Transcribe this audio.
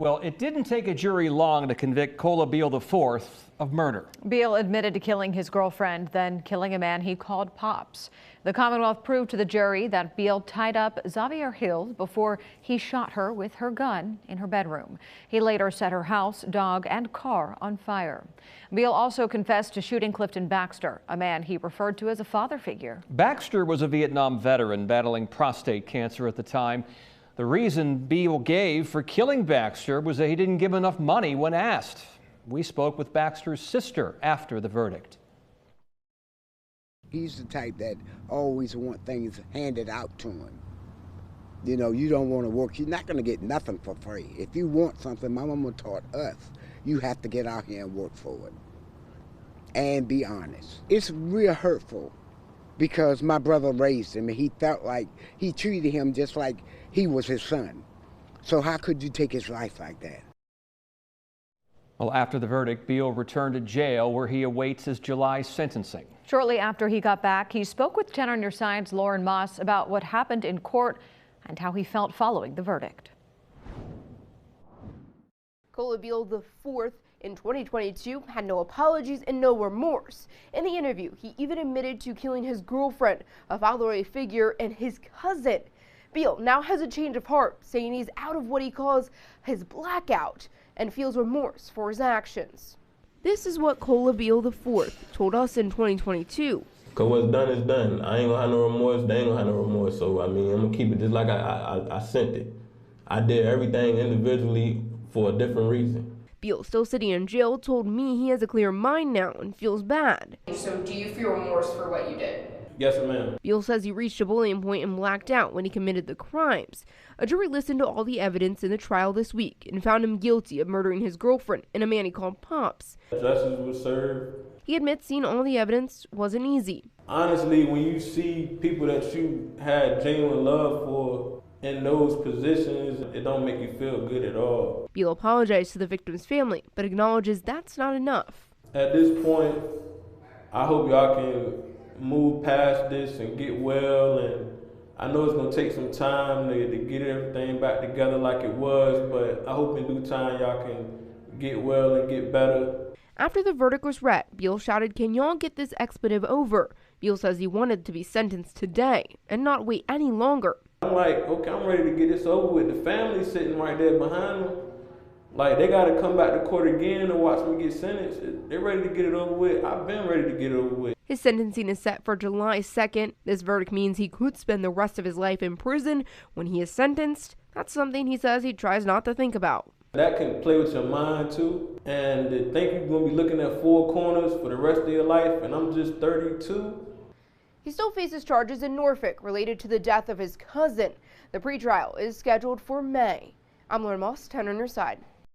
Well, it didn't take a jury long to convict Beale IV of murder. Beale admitted to killing his girlfriend, then killing a man he called Pops. The Commonwealth proved to the jury that Beale tied up Xavier Hill before he shot her with her gun in her bedroom. He later set her house, dog, and car on fire. Beale also confessed to shooting Clifton Baxter, a man he referred to as a father figure. Baxter was a Vietnam veteran battling prostate cancer at the time. The reason Beale gave for killing Baxter was that he didn't give enough money when asked. We spoke with Baxter's sister after the verdict. He's the type that always want things handed out to him. You know, you don't want to work. You're not going to get nothing for free. If you want something, my mama taught us, you have to get out here and work for it. And be honest. It's real hurtful because my brother raised him and he felt like he treated him just like he was his son. So how could you take his life like that? Well, after the verdict, Beale returned to jail where he awaits his July sentencing. Shortly after he got back, he spoke with 10 on Your Side's Lauren Moss about what happened in court and how he felt following the verdict. Beale IV in 2022 had no apologies and no remorse. In the interview, he even admitted to killing his girlfriend, a fatherly figure, and his cousin. Beale now has a change of heart, saying he's out of what he calls his blackout and feels remorse for his actions. This is what Beale IV told us in 2022. Cause what's done is done. I ain't gonna have no remorse, they ain't gonna have no remorse. So I mean, I'm gonna keep it just like I sent it. I did everything individually for a different reason. Beale, still sitting in jail, told me he has a clear mind now and feels bad. So do you feel remorse for what you did? Yes, ma'am. Beale says he reached a boiling point and blacked out when he committed the crimes. A jury listened to all the evidence in the trial this week and found him guilty of murdering his girlfriend and a man he called Pops. Justice was served. He admits seeing all the evidence wasn't easy. Honestly, when you see people that you had genuine love for in those positions, it don't make you feel good at all. Beale apologized to the victim's family, but acknowledges that's not enough. At this point, I hope y'all can move past this and get well, and I know it's gonna take some time to get everything back together like it was, but I hope in due time y'all can get well and get better. After the verdict was read, Beale shouted, "Can y'all get this expletive over?" Beale says he wanted to be sentenced today and not wait any longer. I'm like, okay, I'm ready to get this over with. The family's sitting right there behind them. Like, they got to come back to court again and watch me get sentenced. They're ready to get it over with. I've been ready to get it over with. His sentencing is set for July 2nd. This verdict means he could spend the rest of his life in prison when he is sentenced. That's something he says he tries not to think about. That can play with your mind too. And to think you're going to be looking at four corners for the rest of your life, and I'm just 32. He still faces charges in Norfolk related to the death of his cousin. The pretrial is scheduled for May. I'm Lauren Moss, 10 on Your Side.